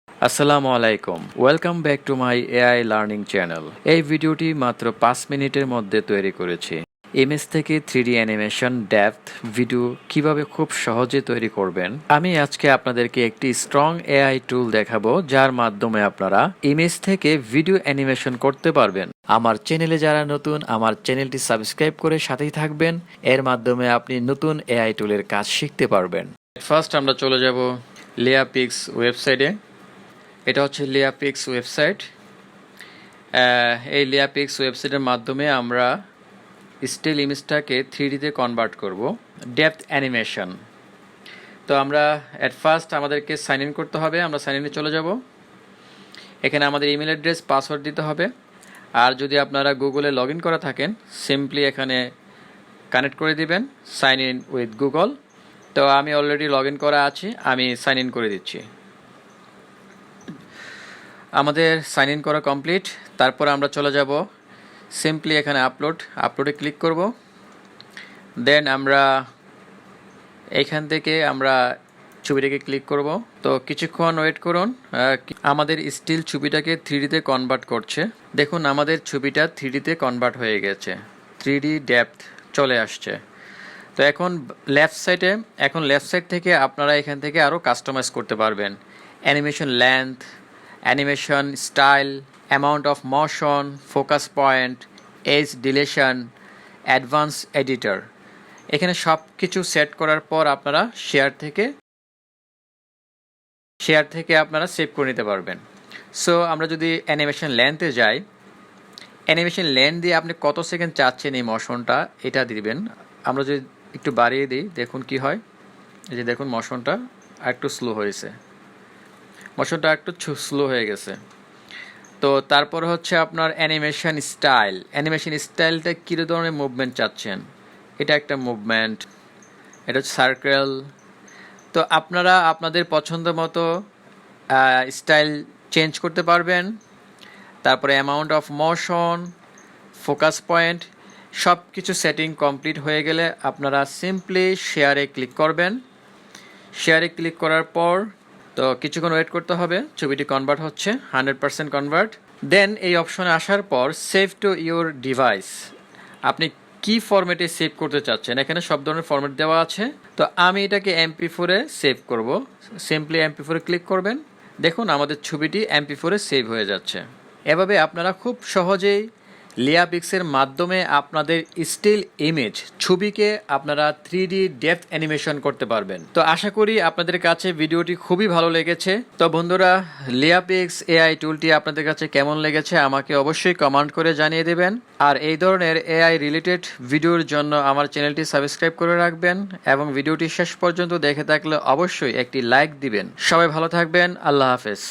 আসসালামু আলাইকুম, welcome back to my AI learning channel. এই ভিডিওটি মাত্র 5 মিনিটের মধ্যে তৈরি করেছি। ইমেজ থেকে 3D অ্যানিমেশন ডেপথ ভিডিও কিভাবে খুব সহজে তৈরি করবেন, আমি আজকে আপনাদেরকে একটি স্ট্রং এআই টুল দেখাবো যার মাধ্যমে আপনারা ইমেজ থেকে ভিডিও অ্যানিমেশন করতে পারবেন। আমার চ্যানেলে যারা নতুন, আমার চ্যানেলটি সাবস্ক্রাইব করে সাথেই থাকবেন। এর মাধ্যমে আপনি নতুন এআই টুলের কাজ শিখতে পারবেন। ফার্স্ট আমরা চলে যাব লেয়াপিক্স ওয়েবসাইটে। এটা হচ্ছে লেয়াপিক্স ওয়েবসাইট। এই লেয়াপিক্স ওয়েবসাইটের মাধ্যমে আমরা স্টিল ইমেজটাকে 3Dতে কনভার্ট করব, ডেপথ অ্যানিমেশন। তো আমরা অ্যাট ফার্স্ট আমাদেরকে সাইন ইন করতে হবে। আমরা সাইন ইনে চলে যাব। এখানে আমাদের ইমেল অ্যাড্রেস, পাসওয়ার্ড দিতে হবে। আর যদি আপনারা গুগলে লগ ইন করা থাকেন, সিম্পলি এখানে কানেক্ট করে দিবেন সাইন ইন উইথ গুগল। তো আমি অলরেডি লগ ইন করা আছি, আমি সাইন ইন করে দিচ্ছি। আমাদের সাইন ইন করা কমপ্লিট। তারপর আমরা চলে যাব সিম্পলি এখানে আপলোডে ক্লিক করব। দেন আমরা এইখান থেকে আমরা ছবিটাকে ক্লিক করব। তো কিছুক্ষণ ওয়েট করুন। আমাদের স্টিল ছবিটাকে 3Dতে কনভার্ট করছে। দেখুন আমাদের ছবিটা 3Dতে কনভার্ট হয়ে গেছে, 3D ডেপথ চলে আসছে। তো এখন লেফট সাইড থেকে আপনারা এখান থেকে আরও কাস্টমাইজ করতে পারবেন। Animation length, animation style, amount of motion, focus point, edge dilation, advance editor, এখানে সব কিছু সেট করার পর আপনারা শেয়ার থেকে আপনারা সেভ করে নিতে পারবেন। সো আমরা যদি অ্যানিমেশন লেন্থে যাই, অ্যানিমেশন লেন্থ দিয়ে আপনি কত সেকেন্ড চাচ্ছেন এই মোশনটা, এটা দিবেন। আমরা যদি একটু বাড়িয়ে দিই, দেখুন কি হয়। এই যে দেখুন মোশনটা একটু স্লো হয়েছে, মোশনটা একটু স্লো হয়ে গেছে। তো তারপর হচ্ছে আপনার অ্যানিমেশন স্টাইলটা কী ধরনের মুভমেন্ট চাচ্ছেন, এটা একটা মুভমেন্ট, এটা হচ্ছে সার্কেল। তো আপনারা আপনাদের পছন্দ মতো স্টাইল চেঞ্জ করতে পারবেন। তারপরে amount of motion, focus point, সব কিছু সেটিং কমপ্লিট হয়ে গেলে আপনারা সিম্পলি শেয়ারে ক্লিক করবেন। শেয়ারে ক্লিক করার পর তো কিছুক্ষণ ওয়েট করতে হবে, ছবিটি কনভার্ট হচ্ছে, 100% কনভার্ট। দেন এই অপশনে আসার পর সেভ টু ইউর ডিভাইস, আপনি কি ফরম্যাটে সেভ করতে চাচ্ছেন, এখানে সব ধরনের ফরম্যাট দেওয়া আছে। তো আমি এটাকে MP4-এ সেভ করব। সিম্পলি MP4-এ ক্লিক করবেন। দেখুন আমাদের ছবিটি MP4-এ সেভ হয়ে যাচ্ছে। এভাবে আপনারা খুব সহজেই লেয়াপিক্সের মাধ্যমে আপনাদের স্টিল ইমেজ ছবিকে আপনারা 3D ডেপথ অ্যানিমেশন করতে পারবেন। তো আশা করি আপনাদের কাছে ভিডিওটি খুবই ভালো লেগেছে। তো বন্ধুরা, লেয়াপিক্স এআই টুলটি আপনাদের কাছে কেমন লেগেছে আমাকে অবশ্যই কমেন্ট করে জানিয়ে দেবেন। আর এই ধরনের এআই রিলেটেড ভিডিওর জন্য আমার চ্যানেলটি সাবস্ক্রাইব করে রাখবেন এবং ভিডিওটি শেষ পর্যন্ত দেখে থাকলে অবশ্যই একটি লাইক দিবেন। সবাই ভালো থাকবেন। আল্লাহ হাফেজ।